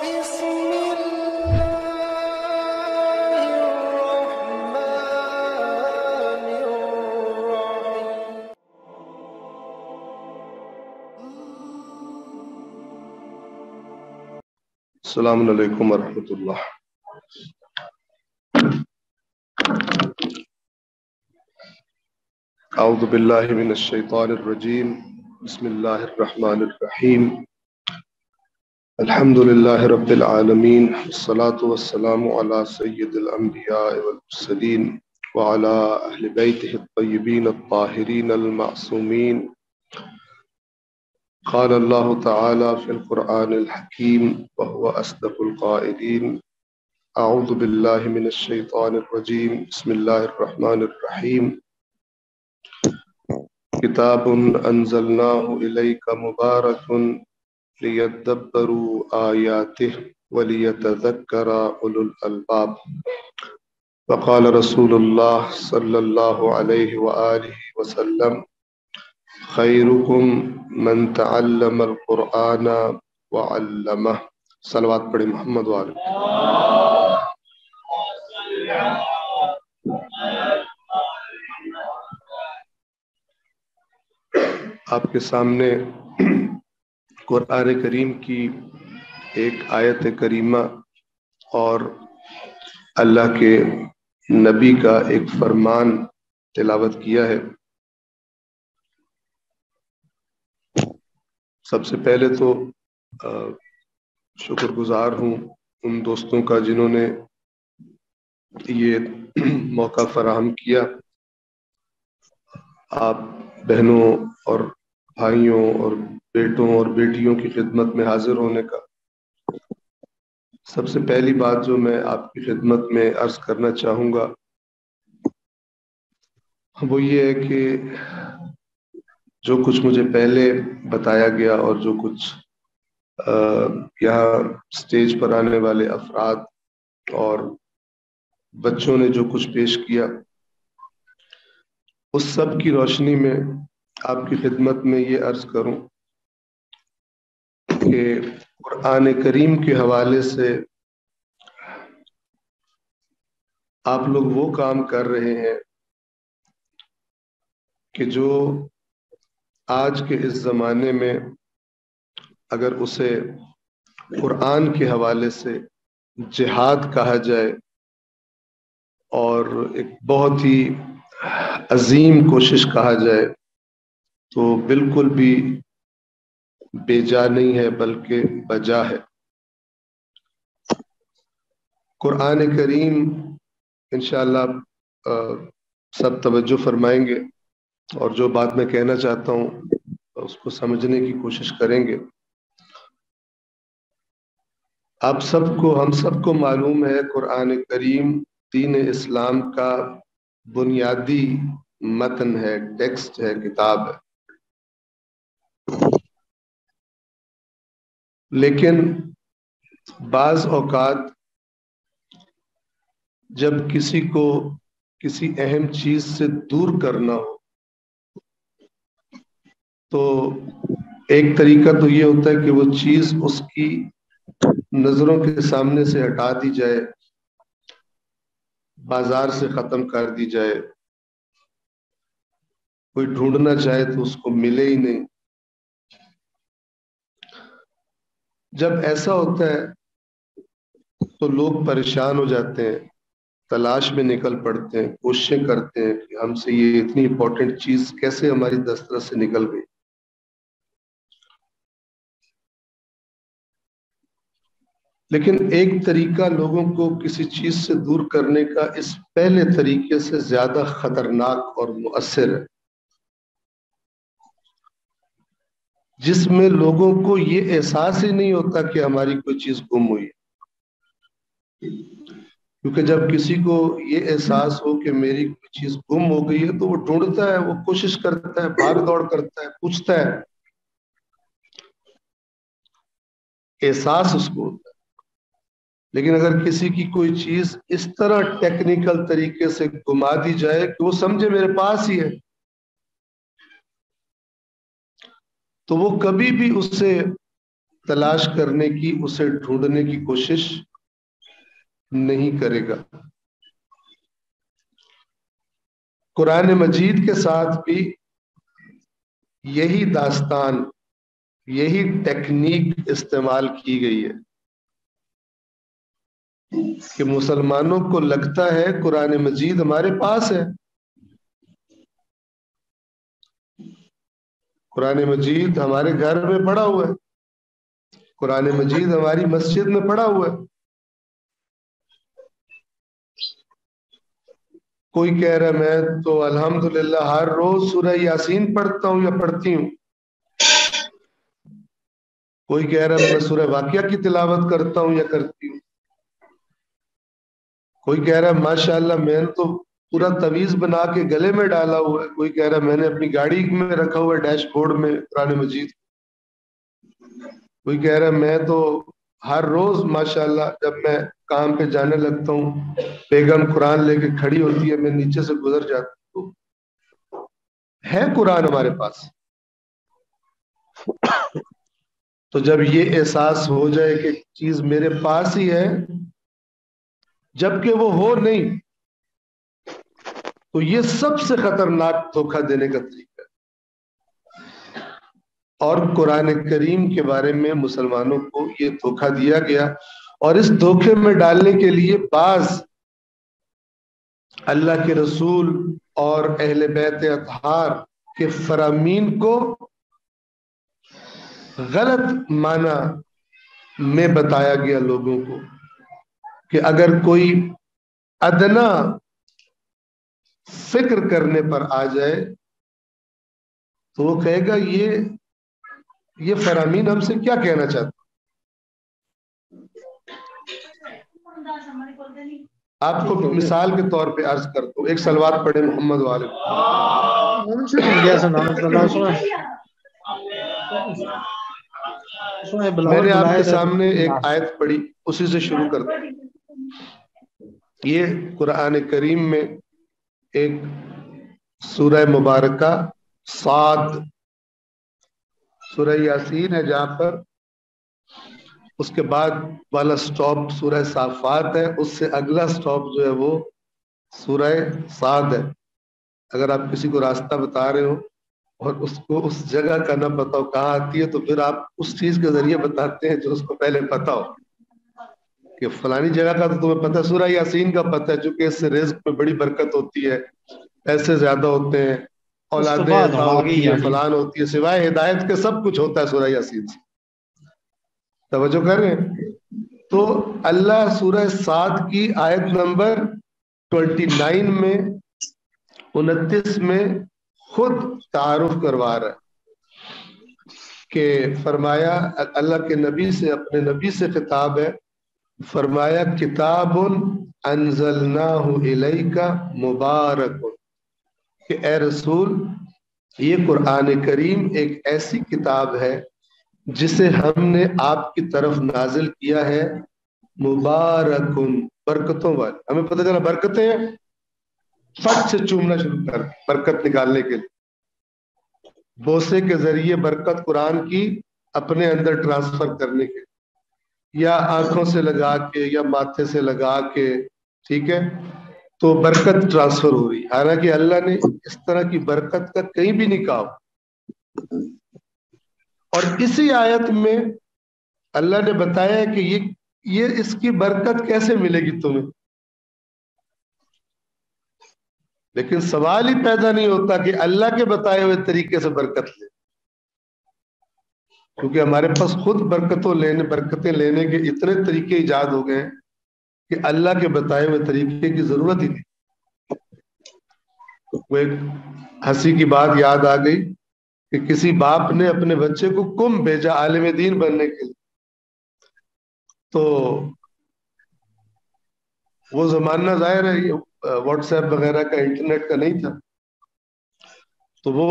بسم الله الرحمن الرحيم. السلام علیکم ورحمۃ اللہ۔ اعوذ باللہ من الشیطان الرجیم، بسم اللہ الرحمن الرحیم، الحمد للہ رب العالمین، والصلاة والسلام علی سید الانبیاء والمرسلین وعلی اہل بیتہ الطیبین الطاہرین المعصومین۔ قال اللہ تعالی فی القرآن الحکیم وهو اصدق القائلین۔ اعوذ باللہ من الشیطان الرجیم، بسم اللہ الرحمن الرحیم، کتاب انزلناہ الیک مبارک لیدبروا آیاتہ ولیتذکر اولو الالباب۔ وقال رسول اللہ صلی اللہ علیہ وآلہ وسلم، خیرکم من تعلم القرآن وعلمہ۔ صلوات پڑھیں محمد وآلہ۔ آپ کے سامنے قرآن کریم کی ایک آیت کریمہ اور اللہ کے نبی کا ایک فرمان تلاوت کیا ہے۔ سب سے پہلے تو شکر گزار ہوں ان دوستوں کا جنہوں نے یہ موقع فراہم کیا، آپ بہنوں اور بھائیوں اور بیٹوں اور بیٹیوں کی خدمت میں حاضر ہونے کا۔ سب سے پہلی بات جو میں آپ کی خدمت میں عرض کرنا چاہوں گا وہ یہ ہے کہ جو کچھ مجھے پہلے بتایا گیا اور جو کچھ یہاں سٹیج پر آنے والے افراد اور بچوں نے جو کچھ پیش کیا، اس سب کی روشنی میں آپ کی خدمت میں یہ عرض کروں کہ قرآن کریم کے حوالے سے آپ لوگ وہ کام کر رہے ہیں کہ جو آج کے اس زمانے میں اگر اسے قرآن کے حوالے سے جہاد کہا جائے اور ایک بہت ہی عظیم کوشش کہا جائے تو بالکل بھی بے جا نہیں ہے بلکہ بجا ہے۔ قرآن کریم انشاءاللہ سب توجہ فرمائیں گے اور جو بات میں کہنا چاہتا ہوں اس کو سمجھنے کی کوشش کریں گے۔ آپ سب کو، ہم سب کو معلوم ہے قرآن کریم دین اسلام کا بنیادی متن ہے، ٹیکسٹ ہے، کتاب ہے۔ لیکن بعض اوقات جب کسی کو کسی اہم چیز سے دور کرنا ہو تو ایک طریقہ تو یہ ہوتا ہے کہ وہ چیز اس کی نظروں کے سامنے سے ہٹا دی جائے، بازار سے ختم کر دی جائے، کوئی ڈھونڈنا چاہے تو اس کو ملے ہی نہیں۔ جب ایسا ہوتا ہے تو لوگ پریشان ہو جاتے ہیں، تلاش میں نکل پڑتے ہیں، کوششیں کرتے ہیں کہ ہم سے یہ اتنی امپورٹنٹ چیز کیسے ہماری دسترس سے نکل گئی۔ لیکن ایک طریقہ لوگوں کو کسی چیز سے دور کرنے کا اس پہلے طریقے سے زیادہ خطرناک اور مؤثر ہے، جس میں لوگوں کو یہ احساس ہی نہیں ہوتا کہ ہماری کوئی چیز گم ہوئی ہے۔ کیونکہ جب کسی کو یہ احساس ہو کہ میری کوئی چیز گم ہو گئی ہے تو وہ ڈھونڈتا ہے، وہ کوشش کرتا ہے، بھاگ دوڑ کرتا ہے، پوچھتا ہے، احساس اس کو ہوتا ہے۔ لیکن اگر کسی کی کوئی چیز اس طرح ٹیکنیکل طریقے سے گما دی جائے کہ وہ سمجھے میرے پاس ہی ہے تو وہ کبھی بھی اس سے تلاش کرنے کی، اسے ڈھونڈنے کی کوشش نہیں کرے گا۔ قرآن مجید کے ساتھ بھی یہی داستان، یہی ٹیکنیک استعمال کی گئی ہے کہ مسلمانوں کو لگتا ہے قرآن مجید ہمارے پاس ہے، قرآن مجید ہمارے گھر میں پڑا ہوا ہے، قرآن مجید ہماری مسجد میں پڑا ہوا ہے۔ کوئی کہہ رہا میں تو الحمدللہ ہر روز سورہ یاسین پڑھتا ہوں یا پڑھتی ہوں، کوئی کہہ رہا میں سورہ واقعہ کی تلاوت کرتا ہوں یا کرتی ہوں، کوئی کہہ رہا ماشاءاللہ میں نے تو پورا تعویذ بنا کے گلے میں ڈالا ہوا ہے، کوئی کہہ رہا میں نے اپنی گاڑی میں رکھا ہوا ہے ڈیش بورڈ میں قرآن مجید، کوئی کہہ رہا میں تو ہر روز ماشاءاللہ جب میں کام پہ جانے لگتا ہوں بیگم قرآن لے کے کھڑی ہوتی ہے، میں نیچے سے گزر جاتا ہوں۔ ہے قرآن ہمارے پاس، تو جب یہ احساس ہو جائے کہ چیز میرے پاس ہی ہے جبکہ وہ ہو نہیں، تو یہ سب سے خطرناک دھوکہ دینے کا طریقہ ہے۔ اور قرآن کریم کے بارے میں مسلمانوں کو یہ دھوکہ دیا گیا، اور اس دھوکے میں ڈالنے کے لیے بعض اللہ کے رسول اور اہل بیت اطہار کے فرامین کو غلط معنی میں بتایا گیا لوگوں کو کہ اگر کوئی ادنا فکر کرنے پر آ جائے تو وہ کہے گا یہ فرامین ہم سے کیا کہنا چاہتے۔ آپ کو مثال کے طور پہ عرض کرتا ہوں، ایک صلوات پڑھے محمد والے۔ میں نے آپ کے سامنے ایک آیت پڑھی، اسی سے شروع کرتا ہوں۔ یہ قرآن کریم میں ایک سورہ مبارکہ صاد، سورہ یاسین ہے جہاں پر، اس کے بعد والا سٹاپ سورہ صافات ہے، اس سے اگلا سٹاپ جو ہے وہ سورہ صاد ہے۔ اگر آپ کسی کو راستہ بتا رہے ہو اور اس کو اس جگہ کا نہ پتا ہو کہاں آتی ہے، تو پھر آپ اس چیز کے ذریعے بتاتے ہیں جو اس کو پہلے پتا ہو کہ فلانی جگہ کا تو تمہیں پتہ ہے، سورہ یاسین کا پتہ ہے، چونکہ اس سے رزق میں بڑی برکت ہوتی ہے، پیسے زیادہ ہوتے ہیں، اولادیں عطا ہوتی ہیں، فلان ہوتی ہے، سوائے ہدایت کے سب کچھ ہوتا ہے سورہ یاسین سے۔ توجہ کر رہے ہیں؟ تو اللہ سورہ صاد کی آیت نمبر 29 میں 29 میں خود تعارف کروا رہا ہے کہ فرمایا اللہ کے نبی سے، اپنے نبی سے خطاب ہے، فرمایا کتاب انزلناہ الیک مبارک، کہ اے رسول یہ قرآن کریم ایک ایسی کتاب ہے جسے ہم نے آپ کی طرف نازل کیا ہے، مبارکن، برکتوں والی۔ ہمیں پتہ چلا برکتیں ہیں، فٹ سے چومنا شروع کر برکت نکالنے کے لیے، بوسے کے ذریعے برکت قرآن کی اپنے اندر ٹرانسفر کرنے کے، یا آنکھوں سے لگا کے یا ماتھے سے لگا کے، ٹھیک ہے، تو برکت ٹرانسفر ہو رہی۔ حالانکہ اللہ نے اس طرح کی برکت کا کہیں بھی نہیں کہا۔ اور اسی آیت میں اللہ نے بتایا ہے کہ یہ اس کی برکت کیسے ملے گی تمہیں، لیکن سوال ہی پیدا نہیں ہوتا کہ اللہ کے بتائے ہوئے طریقے سے برکت لے، کیونکہ ہمارے پاس خود برکتیں لینے کے اتنے طریقے ایجاد ہو گئے ہیں کہ اللہ کے بتائے ہوئے طریقے کی ضرورت ہی نہیں۔ وہ ایک ہنسی کی بات یاد آ گئی کہ کسی باپ نے اپنے بچے کو کم بھیجا عالم دین بننے کے لیے، تو وہ زمانہ ظاہر ہے واٹس ایپ وغیرہ کا، انٹرنیٹ کا نہیں تھا، تو وہ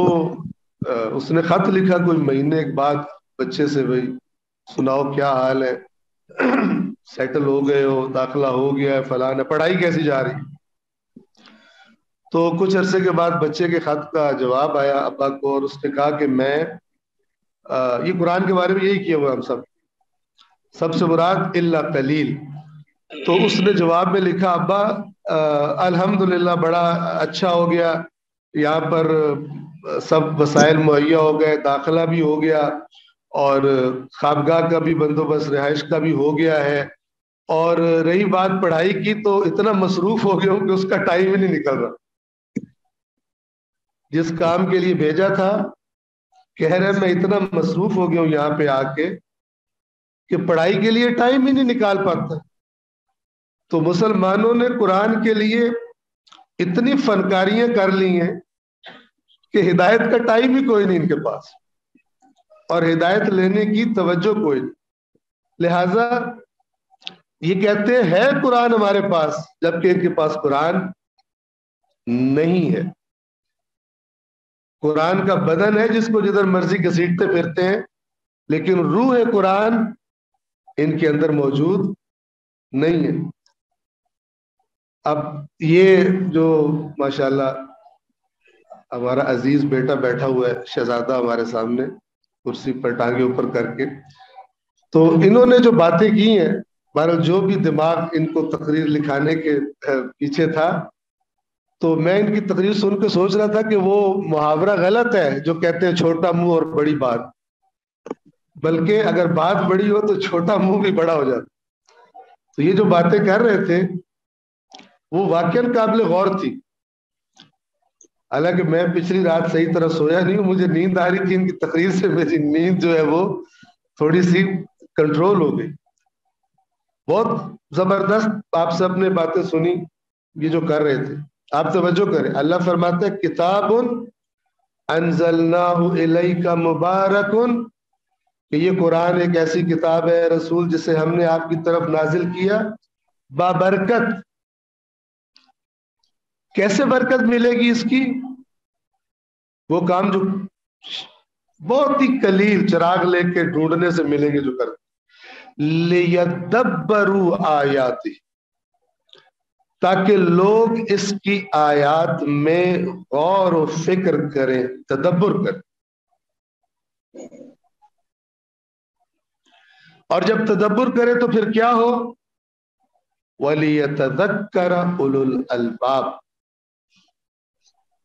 اس نے خط لکھا کوئی مہینے کے بعد بچے سے، بھائی سناؤ کیا حال ہے، سیٹل ہو گئے ہو، داخلہ ہو گیا ہے، فلاں ہے، پڑھائی کیسی جا رہی۔ تو کچھ عرصے کے بعد بچے کے خط کا جواب آیا ابا کو، اور اس نے کہا کہ میں یہ قرآن کے بارے میں یہی کیا ہوا ہم سب، سب سے مراد الا قلیل. تو اس نے جواب میں لکھا ابا الحمدللہ بڑا اچھا ہو گیا, یہاں پر سب وسائل مہیا ہو گئے, داخلہ بھی ہو گیا اور خوابگاہ کا بھی بندوبست رہائش کا بھی ہو گیا ہے, اور رہی بات پڑھائی کی تو اتنا مصروف ہو گیا ہوں کہ اس کا ٹائم ہی نہیں نکل رہا. جس کام کے لیے بھیجا تھا کہہ رہے میں اتنا مصروف ہو گیا ہوں یہاں پہ آ کے کہ پڑھائی کے لیے ٹائم ہی نہیں نکال پاتا. تو مسلمانوں نے قرآن کے لیے اتنی فنکاریاں کر لی ہیں کہ ہدایت کا ٹائم ہی کوئی نہیں ان کے پاس, اور ہدایت لینے کی توجہ کوئی نہیں. لہذا یہ کہتے ہیں ہے قرآن ہمارے پاس, جبکہ ان کے پاس قرآن نہیں ہے. قرآن کا بدن ہے جس کو جدھر مرضی گھسیٹتے پھرتے ہیں, لیکن روح قرآن ان کے اندر موجود نہیں ہے. اب یہ جو ماشاءاللہ ہمارا عزیز بیٹا بیٹھا ہوا ہے, شہزادہ ہمارے سامنے کرسی پر ٹانگے اوپر کر کے, تو انہوں نے جو باتیں کی ہیں, بہرحال جو بھی دماغ ان کو تقریر لکھانے کے پیچھے تھا, تو میں ان کی تقریر سن کے سوچ رہا تھا کہ وہ محاورہ غلط ہے جو کہتے ہیں چھوٹا منہ اور بڑی بات, بلکہ اگر بات بڑی ہو تو چھوٹا منہ بھی بڑا ہو جاتا. تو یہ جو باتیں کر رہے تھے وہ واقعاً قابل غور تھی. حالانکہ میں پچھلی رات صحیح طرح سویا نہیں ہوں, مجھے نیند آ رہی تھی, ان کی تقریر سے میری نیند جو ہے وہ تھوڑی سی کنٹرول ہو گئی. بہت زبردست آپ سب نے باتیں سنی یہ جو کر رہے تھے. آپ توجہ کریں, اللہ فرماتے ہیں کتاب انزلناہ الیک مبارک, کہ یہ قرآن ایک ایسی کتاب ہے رسول جسے ہم نے آپ کی طرف نازل کیا بابرکت. کیسے برکت ملے گی اس کی؟ وہ کام جو بہت ہی قلیل چراغ لے کے ڈھونڈنے سے ملیں گے جو کرتے, لِيَدَّبَّرُوا آیاتِ, تاکہ لوگ اس کی آیات میں غور و فکر کریں, تدبر کریں. اور جب تدبر کرے تو پھر کیا ہو؟ وَلِيَتَذَكَّرَ أُولُو الْأَلْبَابِ,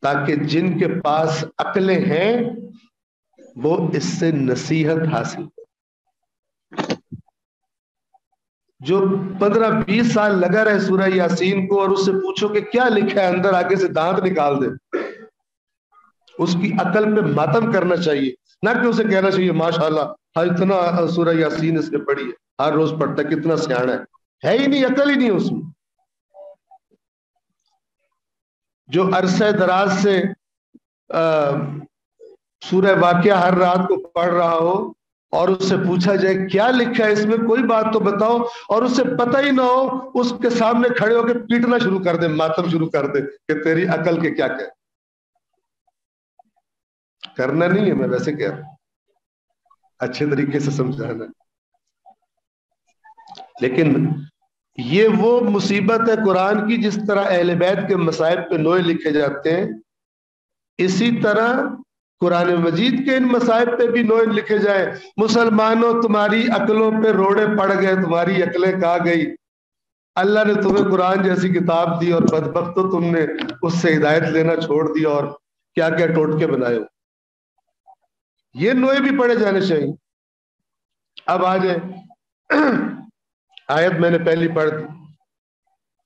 تاکہ جن کے پاس عقلیں ہیں وہ اس سے نصیحت حاصل کریں. جو 15-20 سال لگا رہے سورہ یاسین کو اور اس سے پوچھو کہ کیا لکھا ہے اندر, آگے سے دانت نکال دے. اس کی عقل پہ ماتم کرنا چاہیے, نہ کہ اسے کہنا چاہیے ماشاءاللہ اتنا سورہ یاسین اس نے پڑھی ہے, ہر روز پڑھتا ہے, کتنا سیاڑا ہے ہی نہیں, عقل ہی نہیں اس میں. جو عرصہ دراز سے سورہ واقعہ ہر رات کو پڑھ رہا ہو اور اس سے پوچھا جائے کیا لکھا ہے اس میں, کوئی بات تو بتاؤ, اور اس سے پتہ ہی نہ ہو, اس کے سامنے کھڑے ہو کے پیٹنا شروع کر دے, ماتم شروع کر دے کہ تیری عقل کے کیا کہ. کرنا نہیں ہے, میں ویسے کہہ رہا ہوں, اچھے طریقے سے سمجھانا. لیکن یہ وہ مصیبت ہے قرآن کی, جس طرح اہل بیت کے مصائب پہ نوئے لکھے جاتے ہیں, اسی طرح قرآن مجید کے ان مصائب پہ بھی نوئے لکھے جائیں. مسلمانوں تمہاری عقلوں پہ روڑے پڑ گئے, تمہاری عقلیں کہاں گئی, اللہ نے تمہیں قرآن جیسی کتاب دی اور بدبختو تم نے اس سے ہدایت لینا چھوڑ دیا اور کیا کیا ٹوٹکے بنائے ہو. یہ نوئے بھی پڑھے جانے چاہیے. اب آ جائیں, آیت میں نے پہلی پڑھ دی,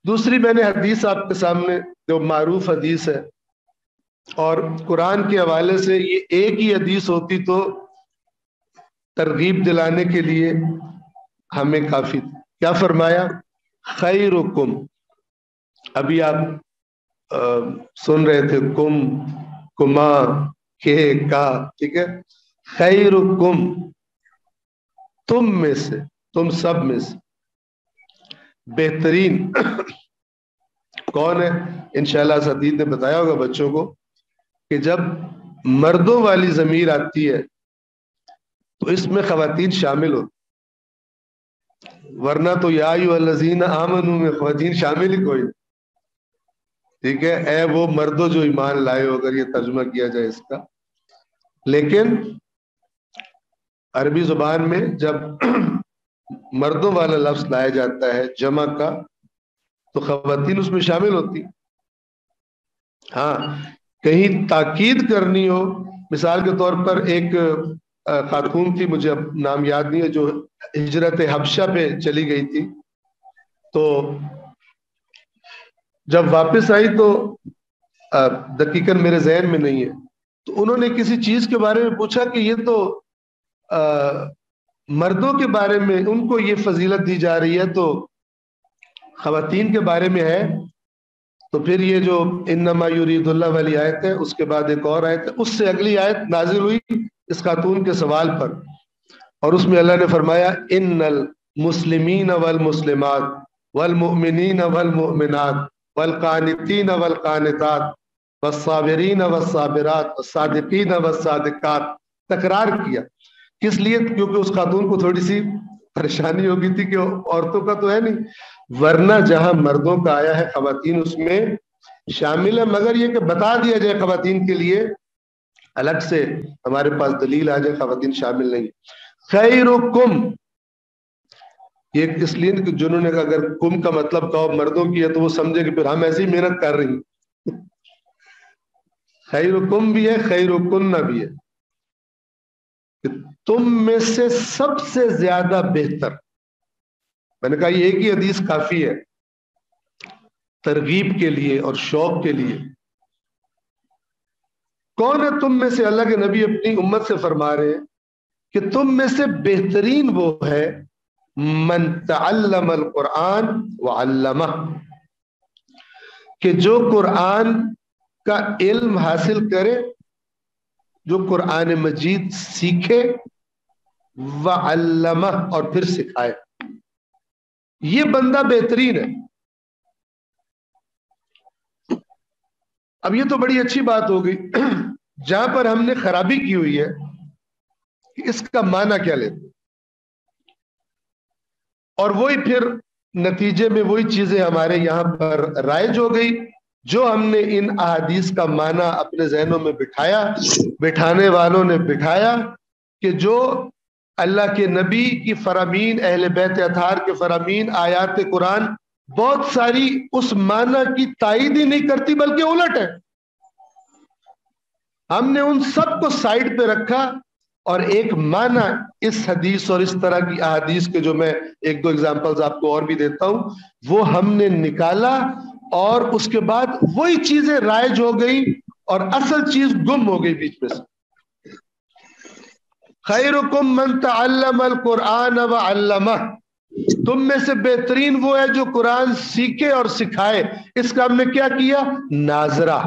دوسری میں نے حدیث آپ کے سامنے جو معروف حدیث ہے, اور قرآن کے حوالے سے یہ ایک ہی حدیث ہوتی تو ترغیب دلانے کے لیے ہمیں کافی تھی. کیا فرمایا؟ خیرکم, ابھی آپ سن رہے تھے کم, کما, کے, کا, ٹھیک ہے, خیرکم تم میں سے, تم سب میں سے بہترین کون ہے؟ انشاءاللہ اساتذہ نے بتایا ہوگا بچوں کو کہ جب مردوں والی ضمیر آتی ہے تو اس میں خواتین شامل ہوتی, ورنہ تو یا ایھا الذین آمنوا میں خواتین شامل ہی کوئی. ٹھیک ہے, اے وہ مردوں جو ایمان لائے ہو, اگر یہ ترجمہ کیا جائے اس کا. لیکن عربی زبان میں جب مردوں والا لفظ لایا جاتا ہے جمع کا تو خواتین اس میں شامل ہوتی. ہاں کہیں تاکید کرنی ہو، مثال کے طور پر ایک خاتون تھی، مجھے اب نام یاد نہیں ہے، جو ہجرت حبشہ پہ چلی گئی تھی، تو جب واپس آئی تو دقیقاً میرے ذہن میں نہیں ہے، تو انہوں نے کسی چیز کے بارے میں پوچھا کہ یہ تو مردوں کے بارے میں ان کو یہ فضیلت دی جا رہی ہے تو خواتین کے بارے میں ہے. تو پھر یہ جو انما یرید اللہ والی آیت ہے، اس کے بعد ایک اور آیت ہے، اس سے اگلی آیت نازل ہوئی اس خاتون کے سوال پر، اور اس میں اللہ نے فرمایا ان المسلمین والمسلمات والمؤمنین والمؤمنات والقانتین والقانتات والصابرین والصابرات والصادقین والصادقات. تکرار کیا، کس لیے؟ کیونکہ اس خاتون کو تھوڑی سی پریشانی ہو گئی تھی کہ عورتوں کا تو ہے نہیں، ورنہ جہاں مردوں کا آیا ہے خواتین اس میں شامل ہے، مگر یہ کہ بتا دیا جائے خواتین کے لیے الگ سے ہمارے پاس دلیل آ جائے خواتین شامل نہیں. خیرکم، یہ اس لیے کہ جنہوں نے اگر کم کا مطلب کہو مردوں کی ہے تو وہ سمجھے کہ پھر ہم ایسی محنت کر رہی ہیں. خیرکم بھی ہے، خیرکن بھی ہے، کہ تم میں سے سب سے زیادہ بہتر. میں نے کہا یہ ایک ہی حدیث کافی ہے ترغیب کے لیے اور شوق کے لیے. کون ہے تم میں سے؟ اللہ کے نبی اپنی امت سے فرما رہے ہیں کہ تم میں سے بہترین وہ ہے من تعلم القرآن وعلمہ، کہ جو قرآن کا علم حاصل کرے، جو قرآن مجید سیکھے، وعلمہ اور پھر سکھائے. یہ بندہ بہترین ہے. اب یہ تو بڑی اچھی بات ہو گئی. جہاں پر ہم نے خرابی کی ہوئی ہے کہ اس کا معنی کیا لیتے، اور وہی پھر نتیجے میں وہی چیزیں ہمارے یہاں پر رائج ہو گئی جو ہم نے ان احادیث کا معنی اپنے ذہنوں میں بٹھایا، بٹھانے والوں نے بٹھایا کہ جو اللہ کے نبی کی فرامین، اہل بیت اطہار کے فرامین، آیات قرآن بہت ساری اس معنی کی تائید ہی نہیں کرتی بلکہ الٹ ہے. ہم نے ان سب کو سائڈ پہ رکھا اور ایک معنی اس حدیث اور اس طرح کی احادیث کے جو میں ایک دو ایگزامپلز آپ کو اور بھی دیتا ہوں وہ ہم نے نکالا، اور اس کے بعد وہی چیزیں رائج ہو گئی اور اصل چیز گم ہو گئی بیچ میں سے. خیرکم من تعلم القرآن وعلمہ، تم میں سے بہترین وہ ہے جو قرآن سیکھے اور سکھائے. اس کا ہم نے کیا کیا؟ ناظرہ.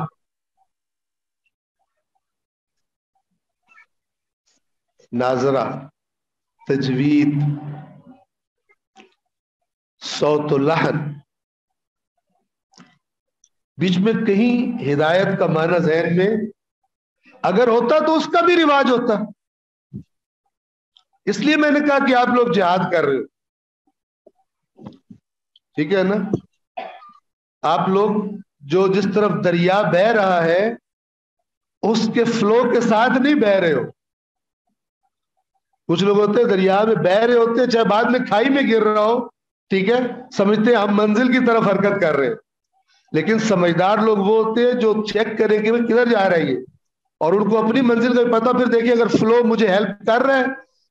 ناظرہ، تجوید، صوت و لحن. بیچ میں کہیں ہدایت کا معنی ذہن میں اگر ہوتا تو اس کا بھی رواج ہوتا. اس لیے میں نے کہا کہ آپ لوگ جہاد کر رہے ہو، ٹھیک ہے نا؟ آپ لوگ جو جس طرف دریا بہہ رہا ہے اس کے فلو کے ساتھ نہیں بہہ رہے ہو. کچھ لوگ ہوتے ہیں دریا میں بہہ رہے ہوتے ہیں چاہے بعد میں کھائی میں گر رہا ہو، ٹھیک ہے، سمجھتے ہیں ہم منزل کی طرف حرکت کر رہے ہیں. لیکن سمجھدار لوگ وہ ہوتے ہیں جو چیک کریں کہ کدھر جا رہا ہے یہ، اور ان کو اپنی منزل کا پتہ. پھر دیکھیں اگر فلو مجھے ہیلپ کر رہا ہے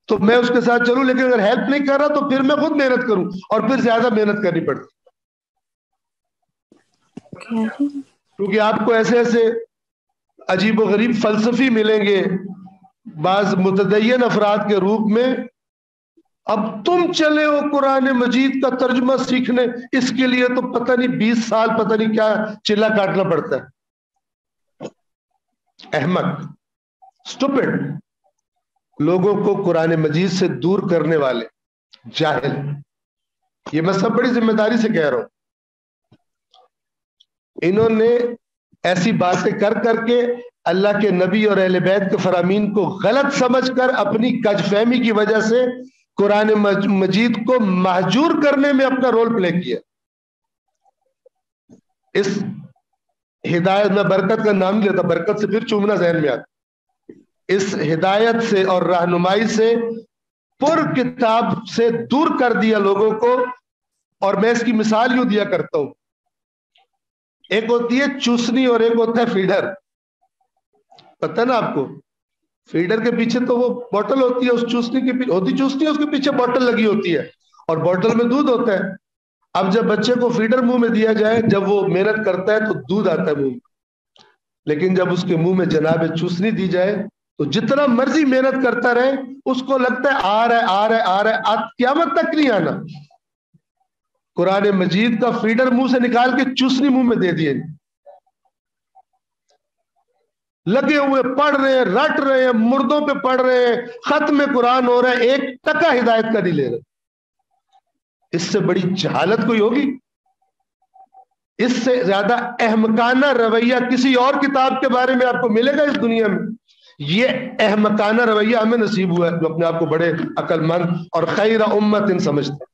تو میں اس کے ساتھ چلوں، لیکن اگر ہیلپ نہیں کر رہا تو پھر میں خود محنت کروں اور پھر زیادہ محنت کرنی پڑتی. کیونکہ آپ کو ایسے ایسے عجیب و غریب فلسفی ملیں گے بعض متدین افراد کے روپ میں. اب تم چلے ہو قرآن مجید کا ترجمہ سیکھنے، اس کے لیے تو پتہ نہیں 20 سال پتہ نہیں کیا چلا کاٹنا پڑتا ہے. احمق، اسٹوپڈ، لوگوں کو قرآن مجید سے دور کرنے والے، جاہل. یہ میں سب بڑی ذمہ داری سے کہہ رہا ہوں. انہوں نے ایسی باتیں کر کر کے اللہ کے نبی اور اہل بیت کے فرامین کو غلط سمجھ کر اپنی کج فہمی کی وجہ سے قرآن مجید کو محجور کرنے میں اپنا رول پلے کیا. اس ہدایت میں برکت کا نام لیتا، برکت سے پھر چومنا ذہن میں آتا. اس ہدایت سے اور رہنمائی سے پر کتاب سے دور کر دیا لوگوں کو. اور میں اس کی مثال یوں دیا کرتا ہوں, ایک ہوتی ہے چوسنی اور ایک ہوتا ہے فیڈر. پتہ نا آپ کو, فیڈر کے پیچھے تو وہ بوٹل ہوتی ہے, اس چوسنی کے پیچھے ہوتی چوسنی, اس کے پیچھے بوٹل لگی ہوتی ہے اور بوٹل میں دودھ ہوتا ہے. اب جب بچے کو فیڈر منہ میں دیا جائے, جب وہ محنت کرتا ہے تو دودھ آتا ہے منہ میں, لیکن جب اس کے منہ میں جناب چوسنی دی جائے تو جتنا مرضی محنت کرتا رہے اس کو لگتا ہے آ رہا ہے, قیامت تک نہیں آنا. قرآن مجید کا فیڈر منہ سے نکال کے چوسنی منہ میں دے دیے, لگے ہوئے پڑھ رہے ہیں, رٹ رہے ہیں, مردوں پہ پڑھ رہے ہیں, ختم قرآن ہو رہا ہے, ایک ٹکا ہدایت کا نہیں لے رہے. اس سے بڑی جہالت کوئی ہوگی؟ اس سے زیادہ احمقانہ رویہ کسی اور کتاب کے بارے میں آپ کو ملے گا اس دنیا میں؟ یہ احمقانہ رویہ ہمیں نصیب ہوا ہے جو اپنے آپ کو بڑے عقل مند اور خیر امت سمجھتے ہیں.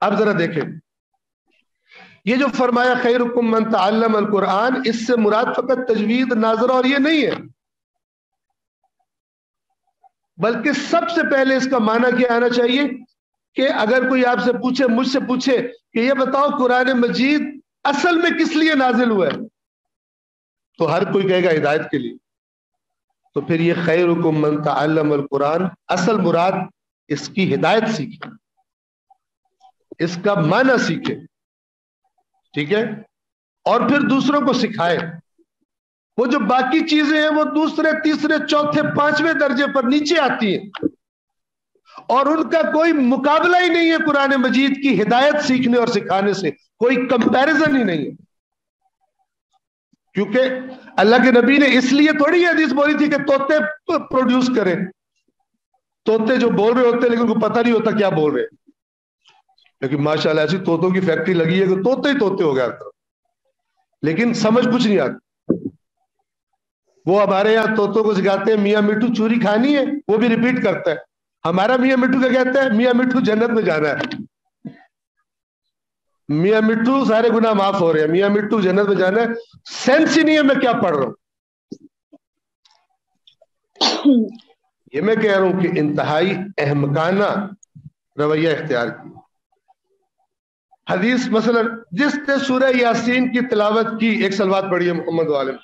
اب ذرا دیکھیں, یہ جو فرمایا خیرکم من تعلم القرآن, اس سے مراد فقط تجوید, ناظرہ اور یہ نہیں ہے, بلکہ سب سے پہلے اس کا معنی کیا آنا چاہیے کہ اگر کوئی آپ سے پوچھے, مجھ سے پوچھے کہ یہ بتاؤ قرآن مجید اصل میں کس لیے نازل ہوا ہے, تو ہر کوئی کہے گا ہدایت کے لیے. تو پھر یہ خیرکم من تعلم القرآن, اصل مراد اس کی ہدایت سیکھے, اس کا معنی سیکھے, ٹھیک ہے, اور پھر دوسروں کو سکھائے. وہ جو باقی چیزیں ہیں وہ دوسرے, تیسرے, چوتھے, پانچویں درجے پر نیچے آتی ہیں اور ان کا کوئی مقابلہ ہی نہیں ہے قرآن مجید کی ہدایت سیکھنے اور سکھانے سے, کوئی کمپیرزن ہی نہیں ہے. کیونکہ اللہ کے نبی نے اس لیے تھوڑی حدیث بولی تھی کہ طوطے پروڈیوس کریں. طوطے جو بول رہے ہوتے ہیں لیکن ان کو پتہ نہیں ہوتا کیا بول رہے, لیکن ماشاءاللہ ایسی طوطوں کی فیکٹری لگی ہے کہ طوطے ہی طوطے ہو گیا, لیکن سمجھ کچھ نہیں آتی. وہ ہمارے یہاں طوطوں کو سکھاتے ہیں میاں مٹھو چوری کھانی ہے, وہ بھی ریپیٹ کرتا ہے. ہمارا میاں مٹھو کیا کہتا ہے؟ میاں مٹھو جنت میں جانا ہے. میاں مٹھو سارے گناہ معاف ہو رہے ہیں, میاں مٹھو جنت میں جانا ہے. سینس ہی نہیں ہے میں کیا پڑھ رہا ہوں. یہ میں کہہ رہا ہوں کہ انتہائی احمقانہ رویہ اختیار کیا. حدیث مثلا جس نے سورہ یاسین کی تلاوت کی, ایک صلوات پڑھی ہے محمد عالم,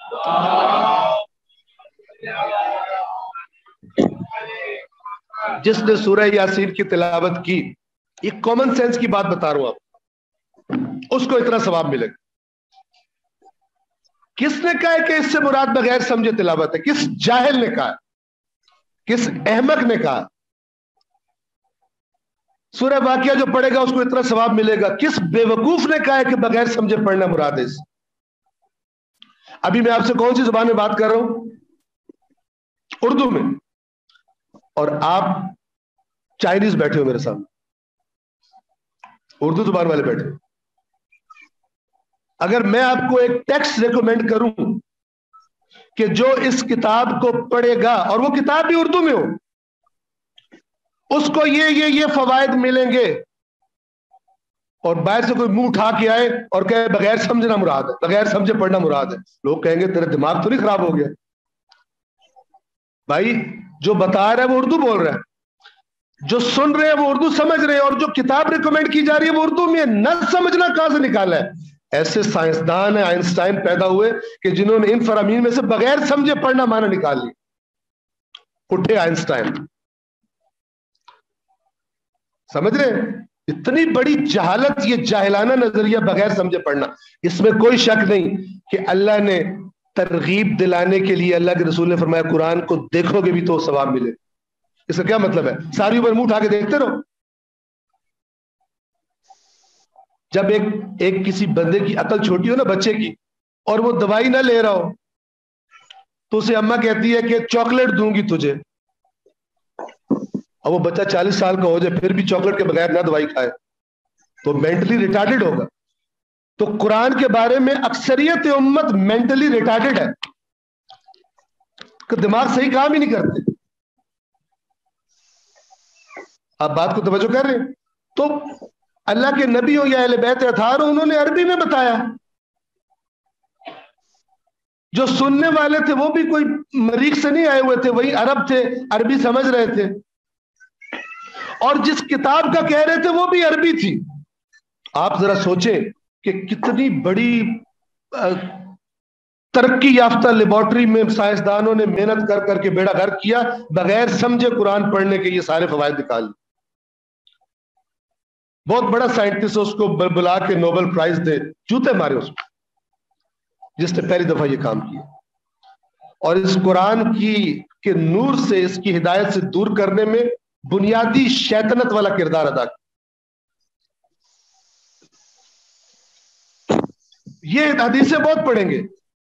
جس نے سورہ یاسین کی تلاوت کی, یہ کامن سینس کی بات بتا رہا ہوں آپ, اس کو اتنا ثواب ملے گا. کس نے کہا ہے کہ اس سے مراد بغیر سمجھے تلاوت ہے؟ کس جاہل نے کہا, کس احمق نے کہا؟ سورہ واقعہ جو پڑھے گا اس کو اتنا ثواب ملے گا. کس بے وقوف نے کہا ہے کہ بغیر سمجھے پڑھنا مراد ہے اس؟ ابھی میں آپ سے کون سی زبان میں بات کر رہا ہوں؟ اردو میں, اور آپ چائنیز بیٹھے ہو میرے سامنے, اردو زبان والے بیٹھے. اگر میں آپ کو ایک ٹیکسٹ ریکمینڈ کروں کہ جو اس کتاب کو پڑھے گا, اور وہ کتاب بھی اردو میں ہو, اس کو یہ فوائد ملیں گے, اور باہر سے کوئی منہ اٹھا کے آئے اور کہے بغیر سمجھنا مراد ہے, بغیر سمجھے پڑھنا مراد ہے, لوگ کہیں گے تیرا دماغ تو نہیں خراب ہو گیا بھائی؟ جو بتا رہا ہے وہ اردو بول رہا ہے, جو سن رہے ہیں وہ اردو سمجھ رہے ہیں, اور جو کتاب ریکمینڈ کی جا رہی ہے وہ اردو میں. نہ سمجھنا کہاں سے نکالا ہے؟ ایسے سائنسدان ہیں, آئنسٹائن پیدا ہوئے کہ جنہوں نے ان فرامین میں سے بغیر سمجھے پڑھنا معنی نکال لی. اٹھے آئنسٹائن, سمجھ رہے ہیں؟ اتنی بڑی جہالت, یہ جاہلانہ نظریہ بغیر سمجھے پڑھنا. اس میں کوئی شک نہیں کہ اللہ نے ترغیب دلانے کے لیے, اللہ کے رسول نے فرمایا قرآن کو دیکھو گے بھی تو ثواب ملے. اس کا کیا مطلب ہے؟ ساری عمر منہ اٹھا کے دیکھتے رہو. جب ایک کسی بندے کی عقل چھوٹی ہو نا, بچے کی, اور وہ دوائی نہ لے رہا ہو, تو اسے اماں کہتی ہے کہ چاکلیٹ دوں گی تجھے, اور وہ بچہ 40 سال کا ہو جائے پھر بھی چاکلیٹ کے بغیر نہ دوائی کھائے, تو مینٹلی ریٹارڈڈ ہوگا. تو قرآن کے بارے میں اکثریت امت مینٹلی ریٹارڈڈ ہے, کہ دماغ صحیح کام ہی نہیں کرتے. آپ بات کو توجہ کر رہے ہیں؟ تو اللہ کے نبی ہو یا اہل بیت اطہار ہو, انہوں نے عربی میں بتایا. جو سننے والے تھے وہ بھی کوئی مریخ سے نہیں آئے ہوئے تھے، وہی عرب تھے، عربی سمجھ رہے تھے، اور جس کتاب کا کہہ رہے تھے وہ بھی عربی تھی۔ آپ ذرا سوچیں کہ کتنی بڑی ترقی یافتہ لیبارٹری میں سائنسدانوں نے محنت کر کر کے بیڑا غرق کیا، بغیر سمجھے قرآن پڑھنے کے یہ سارے فوائد نکال لیے۔ بہت بڑا سائنٹسٹ اس کو بلا کے نوبل پرائز دے، جوتے مارے اس کو، جس نے پہلی دفعہ یہ کام کیا، اور اس قرآن کی کے نور سے، اس کی ہدایت سے دور کرنے میں بنیادی شیطنت والا کردار ادا کیا۔ یہ حدیثیں بہت پڑھیں گے،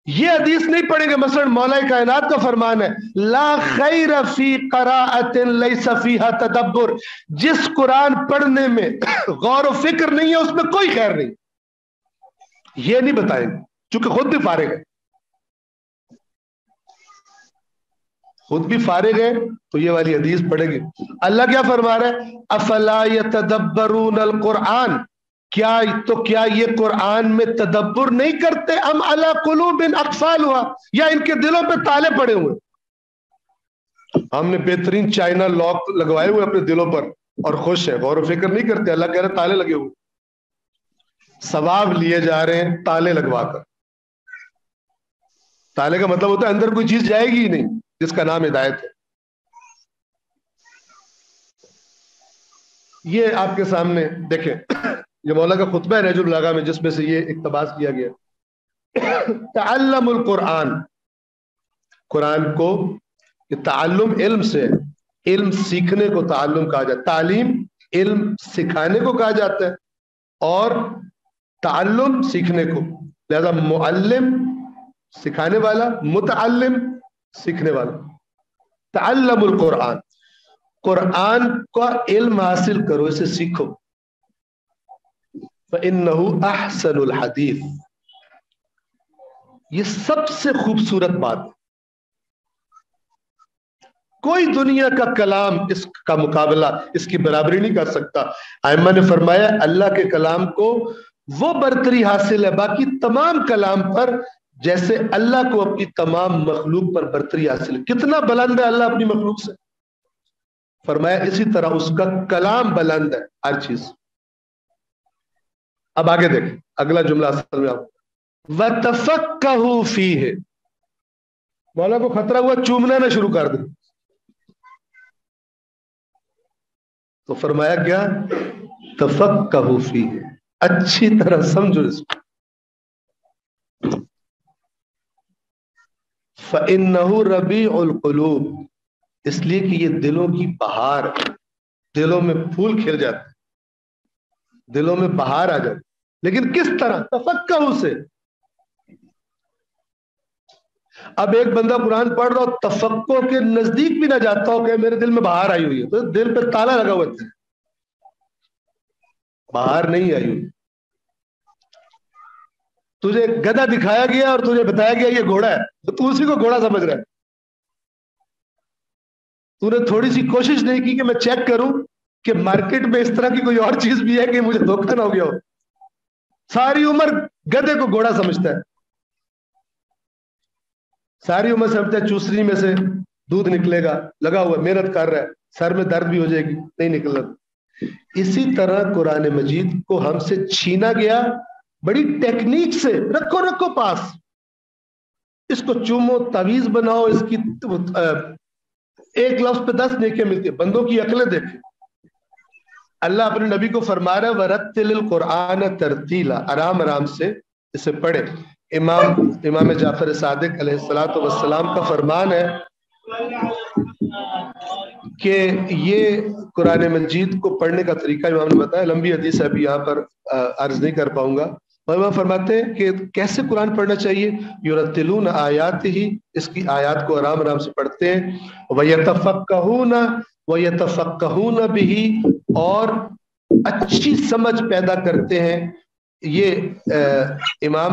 یہ حدیث نہیں پڑھیں گے۔ مثلا مولا کائنات کا فرمان ہے، لا خیر فی قراءۃ لیس فیہا تدبر، جس قرآن پڑھنے میں غور و فکر نہیں ہے اس میں کوئی خیر نہیں۔ یہ نہیں بتائیں گے چونکہ خود بھی فارغ ہے، خود بھی فارغ ہے تو یہ والی حدیث پڑھیں گے۔ اللہ کیا فرما رہا ہے، افلا یتدبرون القرآن، کیا یہ قرآن میں تدبر نہیں کرتے، ام علی قلوب اقفالها، یا ان کے دلوں پہ تالے پڑے ہوئے۔ ہم نے بہترین چائنا لاک لگوائے ہوئے اپنے دلوں پر اور خوش ہیں، غور و فکر نہیں کرتے۔ اللہ کہہ رہے تالے لگے ہوئے، ثواب لیے جا رہے ہیں تالے لگوا کر۔ تالے کا مطلب ہوتا ہے اندر کوئی چیز جائے گی ہی نہیں، جس کا نام ہدایت ہے۔ یہ آپ کے سامنے دیکھیں، یہ مولا کا خطبہ ہے نہج البلاغہ میں، جس میں سے یہ اقتباس کیا گیا۔ تعلم القرآن، قرآن کو، یہ تعلم علم سے، علم سیکھنے کو تعلم کہا جاتا ہے، تعلیم علم سکھانے کو کہا جاتا ہے، اور تعلم سیکھنے کو، لہذا معلم سکھانے والا، متعلم سیکھنے والا۔ تعلم القرآن، قرآن کا علم حاصل کرو، اسے سیکھو۔ فَإِنَّهُ أَحْسَنُ الْحَدِيثِ، یہ سب سے خوبصورت بات ہے، کوئی دنیا کا کلام اس کا مقابلہ، اس کی برابری نہیں کر سکتا۔ ائمہ نے فرمایا اللہ کے کلام کو وہ برتری حاصل ہے باقی تمام کلام پر، جیسے اللہ کو اپنی تمام مخلوق پر برتری حاصل ہے۔ کتنا بلند ہے اللہ اپنی مخلوق سے، فرمایا اسی طرح اس کا کلام بلند ہے ہر چیز۔ اب آگے دیکھیں اگلا جملہ اصل میں وَتَفَقَّهُ فِيهِ، مولا کو خطرہ ہوا چومنا نہ شروع کر دیں، تو فرمایا کیا، تَفَقَّهُ فِيهِ، اچھی طرح سمجھو اس کو۔ فَإِنَّهُ رَبِيعُ الْقُلُوبِ، اس لیے کہ یہ دلوں کی بہار، دلوں میں پھول کھل جاتے، دلوں میں بہار آ جاتی، لیکن کس طرح، تفقہ سے۔ اب ایک بندہ قرآن پڑھ رہا ہو، تفقہ کے نزدیک بھی نہ جاتا ہو کہ میرے دل میں بہار آئی ہوئی ہے، تو دل پہ تالا لگا ہوا ہے، بہار نہیں آئی ہوئی۔ تجھے گدھا دکھایا گیا اور تجھے بتایا گیا یہ گھوڑا ہے، تو تو اسی کو گھوڑا سمجھ رہا ہے۔ تو نے تھوڑی سی کوشش نہیں کی کہ میں چیک کروں کہ مارکیٹ میں اس طرح کی کوئی اور چیز بھی ہے کہ مجھے دھوکہ نہ ہو گیا ہو۔ ساری عمر گدھے کو گھوڑا سمجھتا ہے، ساری عمر سمجھتا ہے چوسری میں سے دودھ نکلے گا، لگا ہوا محنت کر رہا ہے، سر میں درد بھی ہو جائے گی، نہیں نکل رہا۔ اسی طرح قرآن مجید کو ہم سے چھینا گیا بڑی ٹیکنیک سے، رکھو پاس، اس کو چومو، تعویذ بناؤ، اس کی ایک لفظ پہ 10 نیکیاں ملتی ہیں۔ بندوں کی عقلیں دیکھیں، اللہ اپنے نبی کو فرما رہا ہے وَرَتِّلِ الْقُرْآنَ تَرْتِيلًا، آرام آرام سے اسے پڑھے۔ امام جعفر صادق علیہ السلام کا فرمان ہے کہ یہ قرآن مجید کو پڑھنے کا طریقہ امام نے بتایا، لمبی حدیث ابھی یہاں پر عرض نہیں کر پاؤں گا۔ امام فرماتے ہیں کہ کیسے قرآن پڑھنا چاہیے، یرتلون آیاتہ، اس کی آیات کو آرام آرام سے پڑھتے ہیں، ویتفقہون بہ، اور اچھی سمجھ پیدا کرتے ہیں۔ یہ امام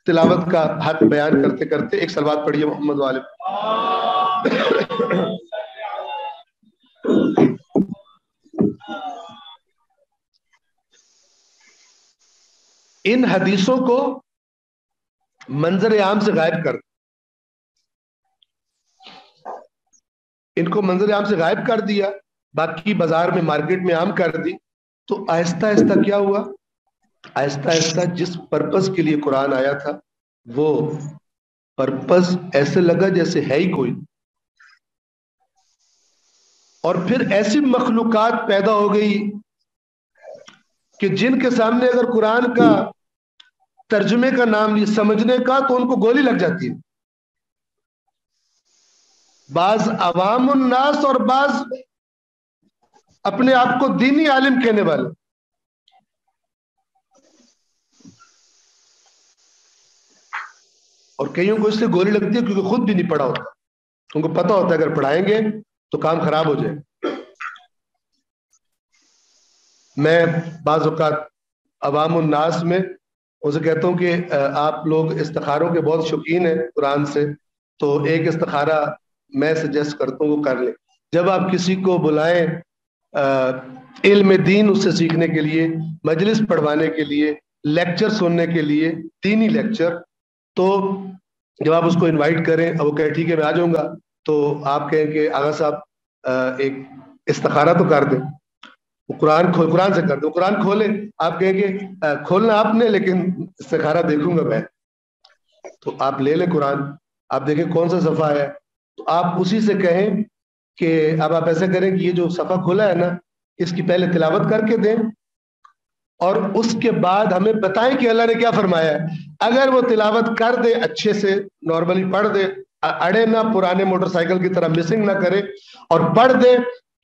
تلاوت کا حق بیان کرتے کرتے ایک صلوات پڑھیے محمد والے۔ ان حدیثوں کو منظر عام سے غائب کر، ان کو منظر عام سے غائب کر دیا، باقی بازار میں مارکیٹ میں عام کر دی. تو آہستہ آہستہ کیا ہوا؟ آہستہ آہستہ جس پرپز کے لیے قرآن آیا تھا وہ پرپز ایسے لگا جیسے ہے ہی کوئی. اور پھر ایسی مخلوقات پیدا ہو گئی کہ جن کے سامنے اگر قرآن کا ترجمے کا نام لی سمجھنے کا تو ان کو گولی لگ جاتی ہے. بعض عوام الناس اور بعض اپنے آپ کو دینی عالم کہنے والے. اور کئیوں کو اس سے گولی لگتی ہے کیونکہ خود بھی نہیں پڑھا ہوتا. ان کو پتا ہوتا ہے اگر پڑھائیں گے تو کام خراب ہو جائے. میں بعض اوقات عوام الناس میں اسے کہتا ہوں کہ آپ لوگ استخاروں کے بہت شوقین ہیں قرآن سے، تو ایک استخارہ میں سجیسٹ کرتا ہوں وہ کر لیں. جب آپ کسی کو بلائیں علم دین اس سے سیکھنے کے لیے، مجلس پڑھوانے کے لیے، لیکچر سننے کے لیے، دینی لیکچر، تو جب آپ اس کو انوائٹ کریں اور وہ کہے ٹھیک ہے میں آ جاؤں گا، تو آپ کہیں کہ آغا صاحب ایک استخارہ تو کر دیں. وہ قرآن سے کر دیں. قرآن کھولے، آپ کہیں کہ کھولنا آپ نے لیکن استخارہ دیکھوں گا میں. تو آپ لے لیں قرآن، آپ دیکھیں کون سا صفحہ ہے، تو آپ اسی سے کہیں کہ اب آپ ایسا کریں کہ یہ جو صفحہ کھولا ہے نا اس کی پہلے تلاوت کر کے دیں اور اس کے بعد ہمیں بتائیں کہ اللہ نے کیا فرمایا ہے. اگر وہ تلاوت کر دے اچھے سے، نارملی پڑھ دے، اڑے نہ پرانے موٹر سائیکل کی طرح مسنگ نہ کرے، اور پڑھ دے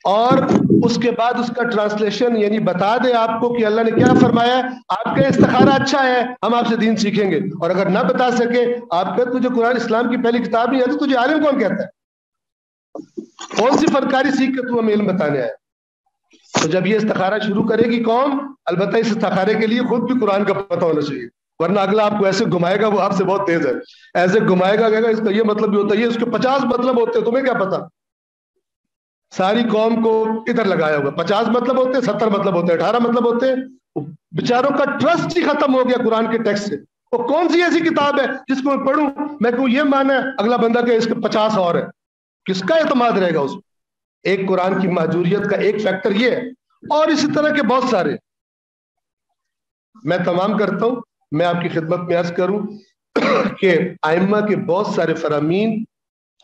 اور اس کے بعد اس کا ٹرانسلیشن یعنی بتا دے آپ کو کہ اللہ نے کیا فرمایا ہے، آپ کا استخارہ اچھا ہے، ہم آپ سے دین سیکھیں گے. اور اگر نہ بتا سکے، آپ کہ تجھے قرآن اسلام کی پہلی کتاب نہیں ہے تو تجھے عالم کون کہتا ہے؟ کون سی فنکاری سیکھ کے تو ہمیں علم بتانے آئے؟ تو جب یہ استخارہ شروع کرے گی قوم، البتہ اس استخارے کے لیے خود بھی قرآن کا پتہ ہونا چاہیے، ورنہ اگلا آپ کو ایسے گھمائے گا، وہ آپ سے بہت تیز ہے، ایسے گھمائے گا، کہے گا اس کا یہ مطلب بھی ہوتا ہے، یہ اس کے 50 مطلب ہوتے ہیں، تمہیں کیا پتا؟ ساری قوم کو ادھر لگایا ہوگا، 50 مطلب ہوتے ہیں، 70 مطلب ہوتے ہیں، 18 مطلب ہوتے ہیں. بیچاروں کا ٹرسٹ ہی ختم ہو گیا قرآن کے ٹیکسٹ سے. وہ کون سی ایسی کتاب ہے جس کو میں پڑھوں میں کہوں یہ مانا ہے، اگلا بندہ کہ اس کے 50 اور ہے؟ کس کا اعتماد رہے گا اس میں؟ ایک قرآن کی مہجوریت کا ایک فیکٹر یہ ہے، اور اسی طرح کے بہت سارے. میں تمام کرتا ہوں، میں آپ کی خدمت میں عرض کروں کہ ائمہ کے بہت سارے فرامین،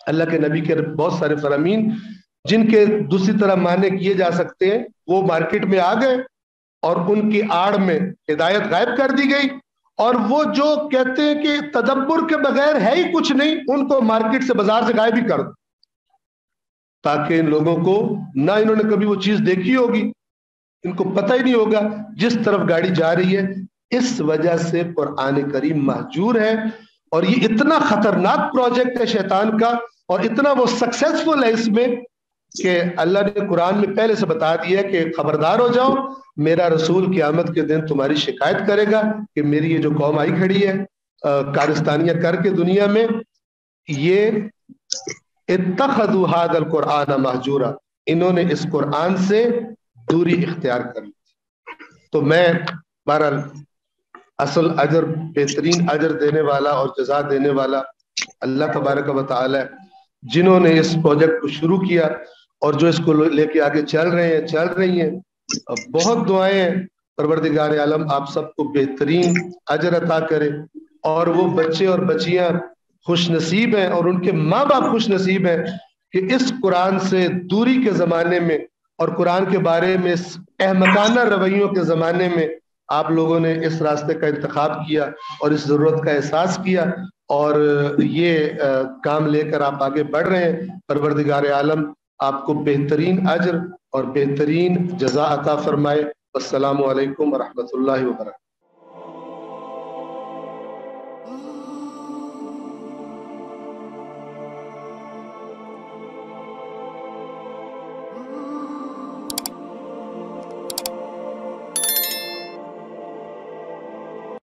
اللہ کے نبی کے بہت سارے فرامین جن کے دوسری طرح معنی کیے جا سکتے ہیں، وہ مارکیٹ میں آ گئے اور ان کی آڑ میں ہدایت غائب کر دی گئی. اور وہ جو کہتے ہیں کہ تدبر کے بغیر ہے ہی کچھ نہیں، ان کو مارکیٹ سے بازار سے غائب ہی کر دو، تاکہ ان لوگوں کو نہ انہوں نے کبھی وہ چیز دیکھی ہوگی، ان کو پتہ ہی نہیں ہوگا جس طرف گاڑی جا رہی ہے. اس وجہ سے قرآن کریم مہجور ہے، اور یہ اتنا خطرناک پروجیکٹ ہے شیطان کا، اور اتنا وہ سکسیسفل ہے اس میں کہ اللہ نے قرآن میں پہلے سے بتا دیا کہ خبردار ہو جاؤ، میرا رسول قیامت کے دن تمہاری شکایت کرے گا کہ میری یہ جو قوم آئی کھڑی ہے کارستانیاں کر کے دنیا میں، یہ اتخذوا هذا القرآن مہجورا، انہوں نے اس قرآن سے دوری اختیار کر لی. تو میں بہرحال اصل اجر، بہترین اجر دینے والا اور جزا دینے والا اللہ تبارک و تعالی، جنہوں نے اس پروجیکٹ کو شروع کیا اور جو اس کو لے کے آگے چل رہی ہیں. بہت دعائیں ہیں پروردگار عالم آپ سب کو بہترین اجر عطا کرے، اور وہ بچے اور بچیاں خوش نصیب ہیں اور ان کے ماں باپ خوش نصیب ہیں کہ اس قرآن سے دوری کے زمانے میں اور قرآن کے بارے میں احمقانہ رویوں کے زمانے میں آپ لوگوں نے اس راستے کا انتخاب کیا اور اس ضرورت کا احساس کیا، اور یہ کام لے کر آپ آگے بڑھ رہے ہیں. پروردگار عالم آپ کو بہترین اجر اور بہترین جزا عطا فرمائے. السلام علیکم ورحمۃ اللہ وبرکاتہ.